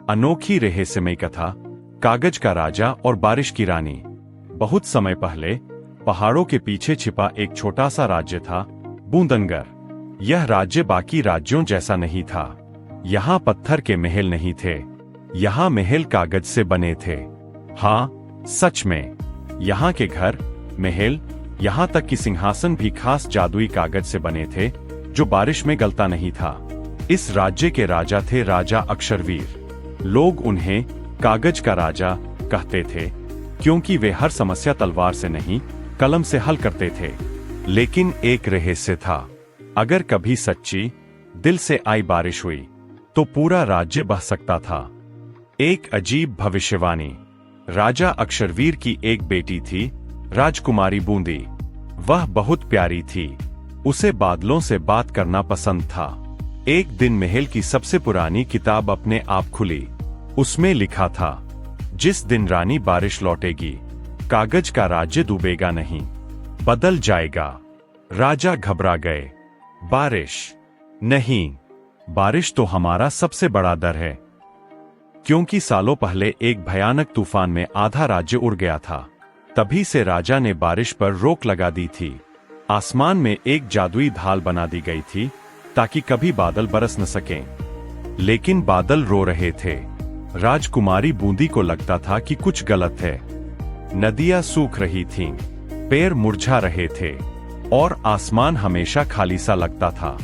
अनोखी रहस्यमय कथा, कागज का राजा और बारिश की रानी। बहुत समय पहले पहाड़ों के पीछे छिपा एक छोटा सा राज्य था, बूंदनगर। यह राज्य बाकी राज्यों जैसा नहीं था। यहाँ पत्थर के महल नहीं थे, यहाँ महल कागज से बने थे। हाँ, सच में, यहाँ के घर, महल, यहाँ तक कि सिंहासन भी खास जादुई कागज से बने थे, जो बारिश में गलता नहीं था। इस राज्य के राजा थे राजा अक्षरवीर। लोग उन्हें कागज का राजा कहते थे, क्योंकि वे हर समस्या तलवार से नहीं, कलम से हल करते थे। लेकिन एक रहस्य था, अगर कभी सच्ची, दिल से आई बारिश हुई, तो पूरा राज्य बह सकता था। एक अजीब भविष्यवाणी। राजा अक्षरवीर की एक बेटी थी, राजकुमारी बूंदी। वह बहुत प्यारी थी, उसे बादलों से बात करना पसंद था। एक दिन महल की सबसे पुरानी किताब अपने आप खुली। उसमें लिखा था, जिस दिन रानी बारिश लौटेगी, कागज का राज्य डूबेगा नहीं, बदल जाएगा। राजा घबरा गए। बारिश नहीं, बारिश तो हमारा सबसे बड़ा डर है, क्योंकि सालों पहले एक भयानक तूफान में आधा राज्य उड़ गया था। तभी से राजा ने बारिश पर रोक लगा दी थी। आसमान में एक जादुई ढाल बना दी गई थी, ताकि कभी बादल बरस न सकें। लेकिन बादल रो रहे थे। राजकुमारी बूंदी को लगता था कि कुछ गलत है। नदियां सूख रही थीं, पेड़ मुरझा रहे थे, और आसमान हमेशा खाली सा लगता था।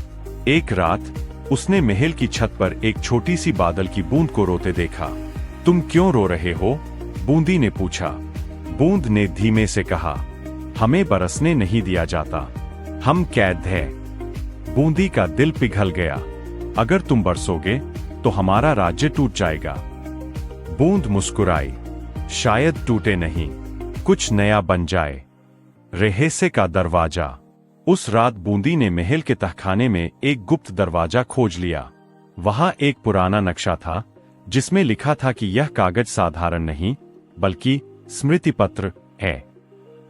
एक रात उसने महल की छत पर एक छोटी सी बादल की बूंद को रोते देखा। तुम क्यों रो रहे हो? बूंदी ने पूछा। बूंद ने धीमे से कहा, हमें बरसने नहीं दिया जाता, हम कैद हैं। बूंदी का दिल पिघल गया। अगर तुम बरसोगे तो हमारा राज्य टूट जाएगा। बूंद मुस्कुराई, शायद टूटे नहीं, कुछ नया बन जाए। रहस्य का दरवाजा। उस रात बूंदी ने महल के तहखाने में एक गुप्त दरवाजा खोज लिया। वहां एक पुराना नक्शा था, जिसमें लिखा था कि यह कागज साधारण नहीं, बल्कि स्मृति पत्र है।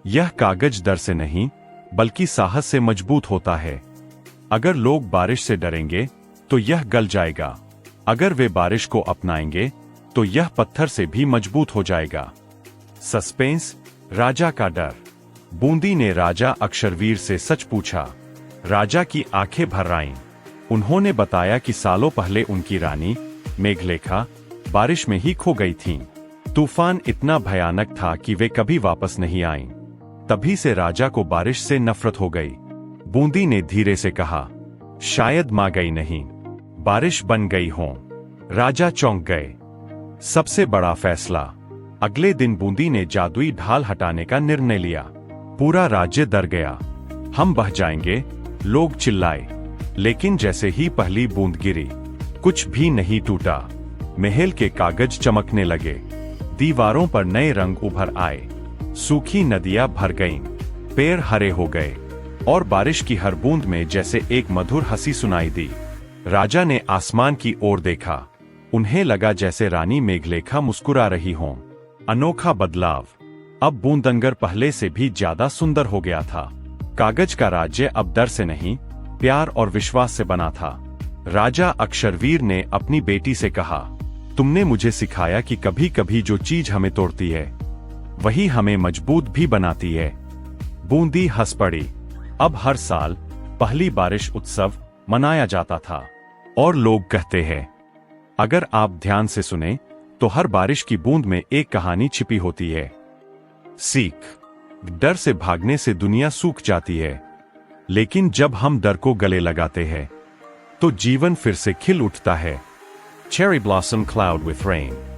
यह कागज डर से नहीं, बल्कि साहस से मजबूत होता है। अगर लोग बारिश से डरेंगे, तो यह गल जाएगा। अगर वे बारिश को अपनाएंगे, तो यह पत्थर से भी मजबूत हो जाएगा। सस्पेंस, राजा का डर। बूंदी ने राजा अक्षरवीर से सच पूछा। राजा की आंखें भर आईं। उन्होंने बताया कि सालों पहले उनकी रानी, मेघलेखा, बारिश में ही खो गई थीं। तूफान इतना भयानक था कि वे कभी वापस नहीं आईं। तभी से राजा को बारिश से नफरत हो गई। बूंदी ने धीरे से कहा, शायद मां गई नहीं, बारिश बन गई हो। राजा चौंक गए। सबसे बड़ा फैसला। अगले दिन बूंदी ने जादुई ढाल हटाने का निर्णय लिया। पूरा राज्य डर गया। हम बह जाएंगे, लोग चिल्लाए। लेकिन जैसे ही पहली बूंद गिरी, कुछ भी नहीं टूटा। महल के कागज चमकने लगे, दीवारों पर नए रंग उभर आए, सूखी नदियां भर गईं, पेड़ हरे हो गए, और बारिश की हर बूंद में जैसे एक मधुर हंसी सुनाई दी। राजा ने आसमान की ओर देखा। उन्हें लगा जैसे रानी मेघलेखा मुस्कुरा रही हों। अनोखा बदलाव। अब बूंदनगर पहले से भी ज्यादा सुंदर हो गया था। कागज का राज्य अब डर से नहीं, प्यार और विश्वास से बना था। राजा अक्षरवीर ने अपनी बेटी से कहा, तुमने मुझे सिखाया कि कभी कभी जो चीज हमें तोड़ती है, वही हमें मजबूत भी बनाती है। बूंदी हंस पड़ी। अब हर साल पहली बारिश उत्सव मनाया जाता था। और लोग कहते हैं, अगर आप ध्यान से सुने, तो हर बारिश की बूंद में एक कहानी छिपी होती है। सीख। डर से भागने से दुनिया सूख जाती है, लेकिन जब हम डर को गले लगाते हैं, तो जीवन फिर से खिल उठता है। Cherry blossom cloud with rain.